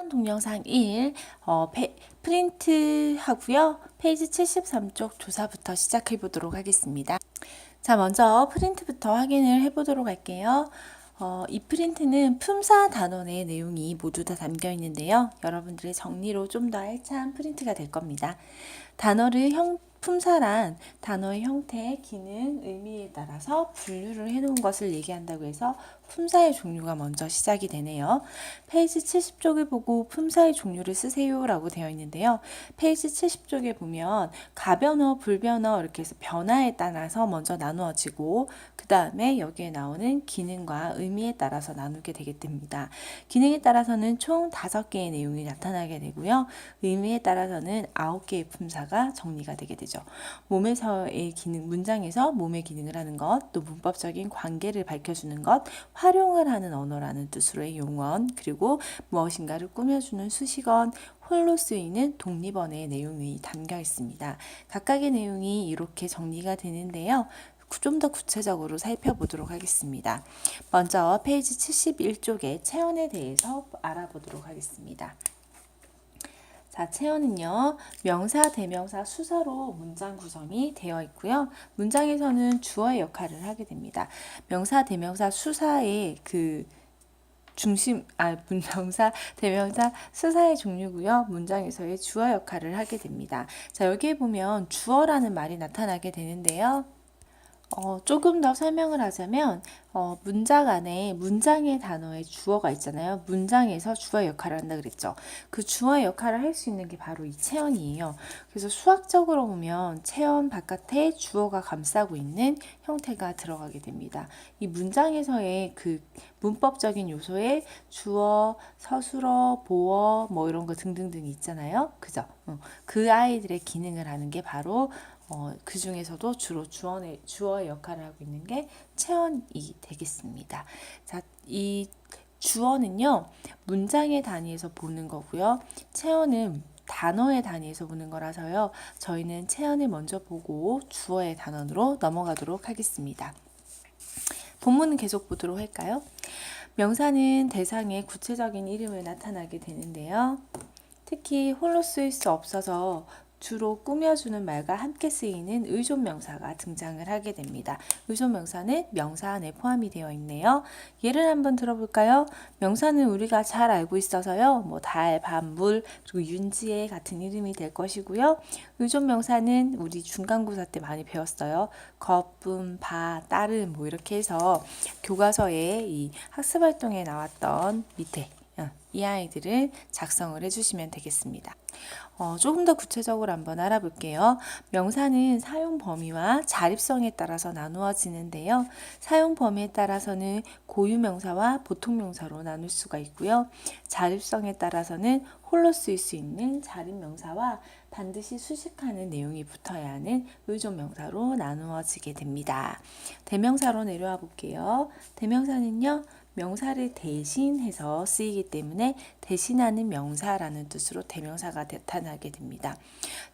동영상 1 프린트 하고요. 페이지 73쪽 조사부터 시작해 보도록 하겠습니다. 자, 먼저 프린트부터 확인을 해 보도록 할게요. 이 프린트는 품사 단원의 내용이 모두 다 담겨 있는데요. 여러분들의 정리로 좀 더 알찬 프린트가 될 겁니다. 단어를 품사란 단어의 형태, 기능, 의미에 따라서 분류를 해놓은 것을 얘기한다고 해서 품사의 종류가 먼저 시작이 되네요. 페이지 70쪽을 보고 품사의 종류를 쓰세요 라고 되어 있는데요. 페이지 70쪽에 보면 가변어, 불변어 이렇게 해서 변화에 따라서 먼저 나누어지고 그 다음에 여기에 나오는 기능과 의미에 따라서 나누게 되게 됩니다. 기능에 따라서는 총 5개의 내용이 나타나게 되고요. 의미에 따라서는 9개의 품사가 정리가 되게 되죠. 몸에서의 기능, 문장에서 몸의 기능을 하는 것, 또 문법적인 관계를 밝혀주는 것, 활용을 하는 언어라는 뜻으로의 용언, 그리고 무엇인가를 꾸며주는 수식언, 홀로 쓰이는 독립언의 내용이 담겨 있습니다. 각각의 내용이 이렇게 정리가 되는데요. 좀 더 구체적으로 살펴보도록 하겠습니다. 먼저 페이지 71쪽의 체언에 대해서 알아보도록 하겠습니다. 자, 체언은요, 명사, 대명사, 수사로 문장 구성이 되어 있고요. 문장에서는 주어의 역할을 하게 됩니다. 명사, 대명사, 수사의 명사, 대명사, 수사의 종류고요. 문장에서의 주어 역할을 하게 됩니다. 자, 여기에 보면 주어라는 말이 나타나게 되는데요. 조금 더 설명을 하자면 문장 안에 문장의 단어에 주어가 있잖아요. 문장에서 주어의 역할을 한다 그랬죠. 그 주어의 역할을 할 수 있는 게 바로 이 체언이에요. 그래서 수학적으로 보면 체언 바깥에 주어가 감싸고 있는 형태가 들어가게 됩니다. 이 문장에서의 그 문법적인 요소에 주어, 서술어, 보어 뭐 이런 거 등등등 있잖아요. 그죠? 그 아이들의 기능을 하는 게 바로 그 중에서도 주로 주어의 역할을 하고 있는 게 체언이 되겠습니다. 자, 이 주어는요, 문장의 단위에서 보는 거고요. 체언은 단어의 단위에서 보는 거라서요. 저희는 체언을 먼저 보고 주어의 단원으로 넘어가도록 하겠습니다. 본문은 계속 보도록 할까요? 명사는 대상의 구체적인 이름을 나타나게 되는데요. 특히 홀로 쓰일 수 없어서 주로 꾸며주는 말과 함께 쓰이는 의존명사가 등장을 하게 됩니다. 의존명사는 명사 안에 포함이 되어 있네요. 예를 한번 들어볼까요? 명사는 우리가 잘 알고 있어서요. 뭐 달, 밤, 물, 그리고 윤지의 같은 이름이 될 것이고요. 의존명사는 우리 중간고사 때 많이 배웠어요. 거품, 바, 따름 뭐 이렇게 해서 교과서에 이 학습활동에 나왔던 밑에 이 아이들을 작성을 해주시면 되겠습니다. 조금 더 구체적으로 한번 알아볼게요. 명사는 사용 범위와 자립성에 따라서 나누어지는데요. 사용 범위에 따라서는 고유명사와 보통명사로 나눌 수가 있고요. 자립성에 따라서는 홀로 쓰일 수 있는 자립명사와 반드시 수식하는 내용이 붙어야 하는 의존명사로 나누어지게 됩니다. 대명사로 내려와 볼게요. 대명사는요. 명사를 대신해서 쓰이기 때문에 대신하는 명사라는 뜻으로 대명사가 나타나게 됩니다.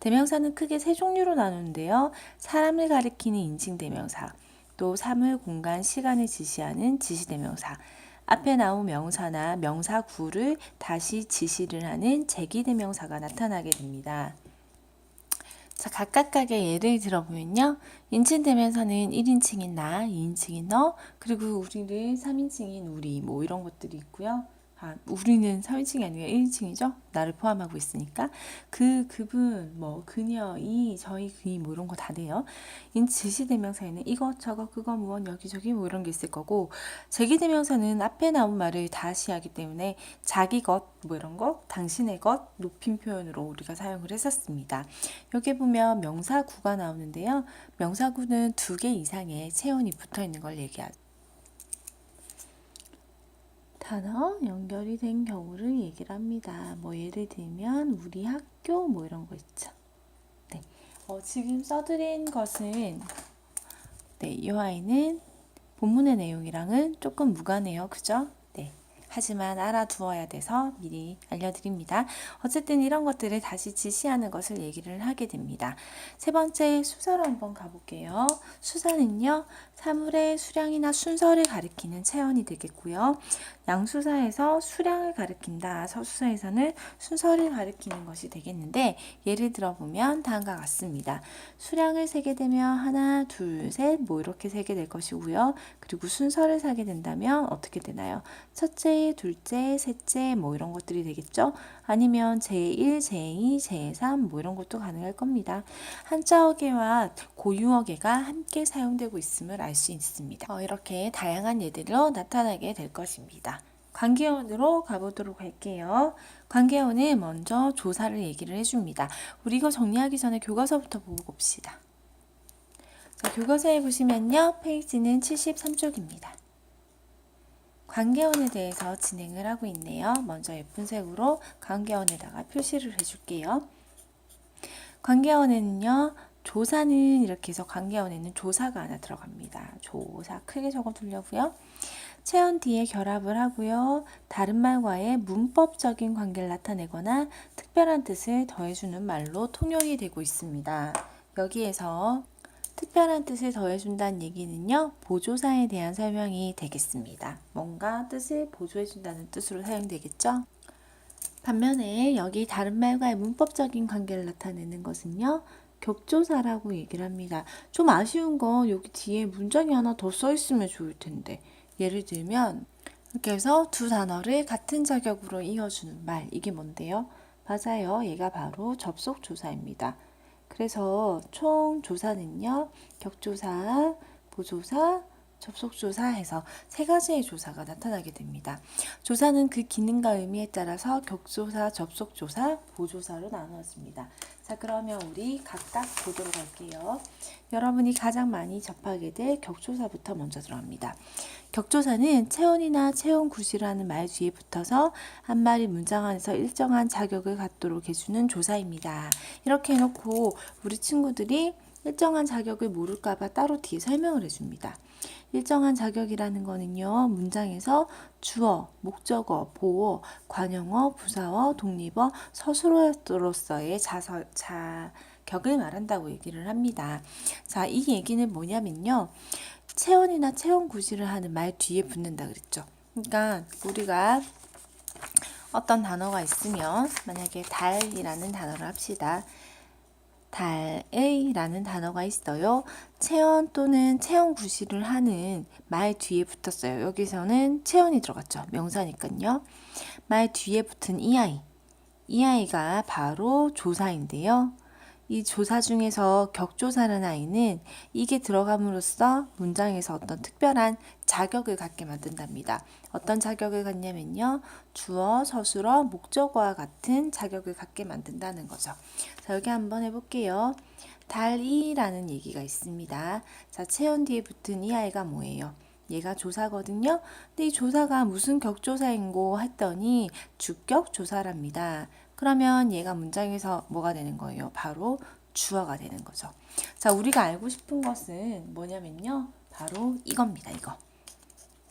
대명사는 크게 세 종류로 나누는데요. 사람을 가리키는 인칭대명사, 또 사물, 공간, 시간을 지시하는 지시대명사, 앞에 나온 명사나 명사구를 다시 지시를 하는 제기대명사가 나타나게 됩니다. 자, 각각의 예를 들어보면요. 인칭대명사는 1인칭인 나, 2인칭인 너, 그리고 우리를 3인칭인 우리, 뭐 이런 것들이 있고요. 우리는 3인칭이 아니라 1인칭이죠. 나를 포함하고 있으니까. 그분, 뭐, 그녀, 이, 저희, 그이, 뭐 이런 거 다 돼요. 지시대명사에는 이것, 저것, 그거, 무엇, 여기저기 뭐 이런 게 있을 거고, 제기대명사는 앞에 나온 말을 다시 하기 때문에 자기 것, 뭐 이런 거, 당신의 것, 높임 표현으로 우리가 사용을 했었습니다. 여기 보면 명사구가 나오는데요. 명사구는 2개 이상의 체온이 붙어 있는 걸 얘기하죠. 단어 연결이 된 경우를 얘기를 합니다. 뭐 예를 들면 우리 학교 뭐 이런 거 있죠. 네. 지금 써드린 것은 이 아이는 본문의 내용이랑은 조금 무관해요. 그죠? 네. 하지만 알아두어야 돼서 미리 알려드립니다. 어쨌든 이런 것들을 다시 지시하는 것을 얘기를 하게 됩니다. 세 번째 수사로 한번 가볼게요. 수사는요, 사물의 수량이나 순서를 가리키는 체언이 되겠고요. 양수사에서 수량을 가리킨다. 서수사에서는 순서를 가리키는 것이 되겠는데, 예를 들어보면 다음과 같습니다. 수량을 세게 되면 하나, 둘, 셋, 뭐 이렇게 세게 될 것이고요. 그리고 순서를 사게 된다면 어떻게 되나요? 첫째, 둘째, 셋째, 뭐 이런 것들이 되겠죠. 아니면 제1, 제2, 제3, 뭐 이런 것도 가능할 겁니다. 한자어계와 고유어계가 함께 사용되고 있음을 알 수 있습니다. 이렇게 다양한 예들로 나타나게 될 것입니다. 관계어으로 가보도록 할게요. 관계어는 먼저 조사를 얘기를 해줍니다. 우리 이거 정리하기 전에 교과서부터 보고 봅시다. 자, 교과서에 보시면요. 페이지는 73쪽입니다. 관계어에 대해서 진행을 하고 있네요. 먼저 예쁜 색으로 관계어에다가 표시를 해줄게요. 관계어는요. 조사는 이렇게 해서 관계어에는 조사가 하나 들어갑니다. 조사 크게 적어두려고요. 체언 뒤에 결합을 하고요. 다른 말과의 문법적인 관계를 나타내거나 특별한 뜻을 더해주는 말로 통용이 되고 있습니다. 여기에서 특별한 뜻을 더해준다는 얘기는요. 보조사에 대한 설명이 되겠습니다. 뭔가 뜻을 보조해준다는 뜻으로 사용되겠죠. 반면에 여기 다른 말과의 문법적인 관계를 나타내는 것은요. 격조사라고 얘기를 합니다. 좀 아쉬운 건 여기 뒤에 문장이 하나 더 써있으면 좋을 텐데, 예를 들면 이렇게 해서 두 단어를 같은 자격으로 이어주는 말, 이게 뭔데요? 맞아요. 얘가 바로 접속조사입니다. 그래서 총 조사는요. 격조사, 보조사, 접속조사 해서 세 가지의 조사가 나타나게 됩니다. 조사는 그 기능과 의미에 따라서 격조사, 접속조사, 보조사로 나누어집니다. 자, 그러면 우리 각각 보도록 할게요. 여러분이 가장 많이 접하게 될 격조사부터 먼저 들어갑니다. 격조사는 체온이나 체온 구시라는 말 뒤에 붙어서 한 마리 문장 안에서 일정한 자격을 갖도록 해주는 조사입니다. 이렇게 해놓고 우리 친구들이 일정한 자격을 모를까봐 따로 뒤에 설명을 해줍니다. 일정한 자격이라는 거는요, 문장에서 주어, 목적어, 보어, 관용어, 부사어, 독립어, 서술어로서의 자격을 말한다고 얘기를 합니다. 자, 이 얘기는 뭐냐면요. 체온이나 체온 구시를 하는 말 뒤에 붙는다 그랬죠. 그러니까 우리가 어떤 단어가 있으면 만약에 달이라는 단어를 합시다. 달의라는 단어가 있어요. 체온 또는 체온 구시를 하는 말 뒤에 붙었어요. 여기서는 체온이 들어갔죠. 명사니까요. 말 뒤에 붙은 이 아이가 바로 조사인데요. 이 조사 중에서 격조사라는 아이는 이게 들어감으로써 문장에서 어떤 특별한 자격을 갖게 만든답니다. 어떤 자격을 갖냐면요. 주어, 서술어, 목적어와 같은 자격을 갖게 만든다는 거죠. 자, 여기 한번 해볼게요. 달이라는 얘기가 있습니다. 자, 체온 뒤에 붙은 이 아이가 뭐예요? 얘가 조사거든요. 근데 이 조사가 무슨 격조사인고 했더니 주격 조사랍니다. 그러면 얘가 문장에서 뭐가 되는 거예요? 바로 주어가 되는 거죠. 자, 우리가 알고 싶은 것은 뭐냐면요. 바로 이겁니다.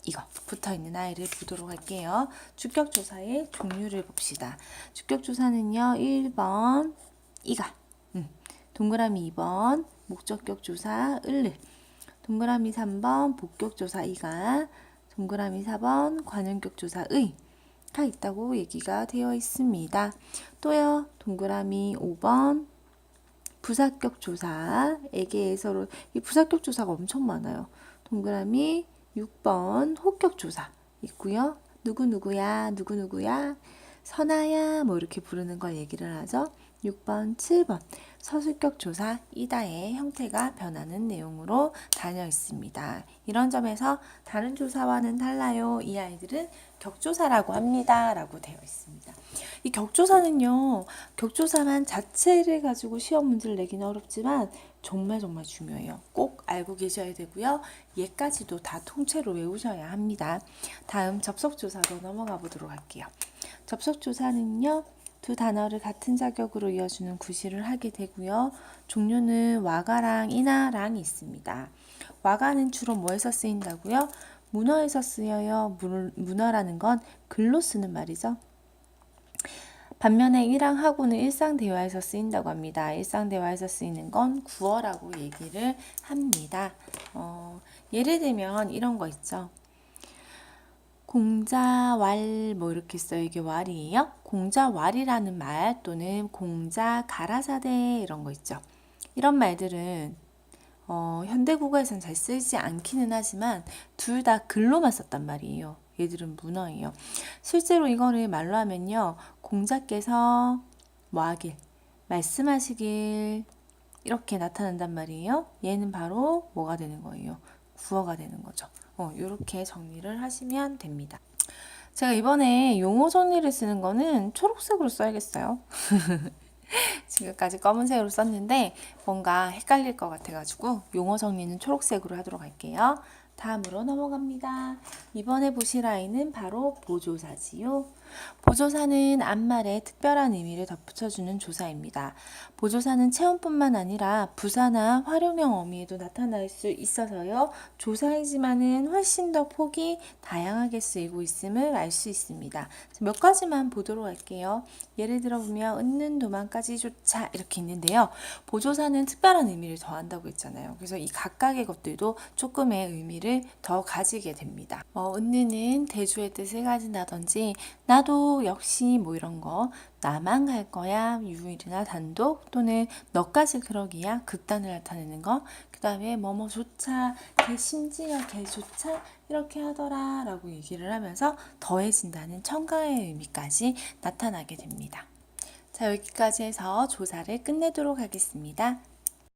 이거 붙어있는 아이를 보도록 할게요. 주격조사의 종류를 봅시다. 주격조사는요. 1번 이가, 동그라미 2번 목적격조사 을을, 동그라미 3번 복격조사 이가, 동그라미 4번 관용격조사 의 가 있다고 얘기가 되어 있습니다. 또요. 동그라미 5번 부사격 조사에게 서로 이 부사격 조사가 엄청 많아요. 동그라미 6번 호격 조사 있고요. 누구누구야 누구누구야 선아야 뭐 이렇게 부르는 걸 얘기를 하죠. 6번 7번 서술격 조사 이다의 형태가 변하는 내용으로 다녀 있습니다. 이런 점에서 다른 조사와는 달라요. 이 아이들은 격조사라고 합니다. 라고 되어 있습니다. 이 격조사는요. 격조사만 자체를 가지고 시험 문제를 내기는 어렵지만 정말 중요해요. 꼭 알고 계셔야 되고요. 얘까지도 다 통째로 외우셔야 합니다. 다음 접속조사로 넘어가 보도록 할게요. 접속조사는요. 두 단어를 같은 자격으로 이어주는 구시를 하게 되고요. 종류는 와가랑 이나랑이 있습니다. 와가는 주로 뭐에서 쓰인다고요? 문어에서 쓰여요. 문어라는 건 글로 쓰는 말이죠. 반면에 일항하고는 일상대화에서 쓰인다고 합니다. 일상대화에서 쓰이는 건 구어라고 얘기를 합니다. 예를 들면 이런 거 있죠. 공자왈 뭐 이렇게 써요. 이게 왈이에요. 공자왈이라는 말 또는 공자 가라사대 이런 거 있죠. 이런 말들은 현대 국어에서는 잘 쓰이지 않기는 하지만 둘 다 글로만 썼단 말이에요. 얘들은 문어예요. 실제로 이거를 말로 하면요. 공자께서 뭐 하길, 말씀하시길 이렇게 나타난단 말이에요. 얘는 바로 뭐가 되는 거예요? 구어가 되는 거죠. 이렇게 정리를 하시면 됩니다. 제가 이번에 용어 정리를 쓰는 거는 초록색으로 써야겠어요. 지금까지 검은색으로 썼는데 뭔가 헷갈릴 것 같아가지고 용어 정리는 초록색으로 하도록 할게요. 다음으로 넘어갑니다. 이번에 보실 아이는 바로 보조사지요. 보조사는 앞말에 특별한 의미를 덧붙여주는 조사입니다. 보조사는 체험뿐만 아니라 부사나 활용형 어미에도 나타날 수 있어서요. 조사이지만은 훨씬 더 폭이 다양하게 쓰이고 있음을 알 수 있습니다. 몇 가지만 보도록 할게요. 예를 들어 보면 은는 도망까지 조차 이렇게 있는데요. 보조사는 특별한 의미를 더한다고 했잖아요. 그래서 이 각각의 것들도 조금의 의미를 더 가지게 됩니다. 은느는 대조의 뜻을 가진다든지 나도 역시 뭐 이런 거 나만 갈 거야 유일이나 단독 또는 너까지 그러기야 극단을 나타내는 거 그 다음에 뭐뭐조차 걔 심지어 걔조차 이렇게 하더라 라고 얘기를 하면서 더해진다는 첨가의 의미까지 나타나게 됩니다. 자, 여기까지 해서 조사를 끝내도록 하겠습니다.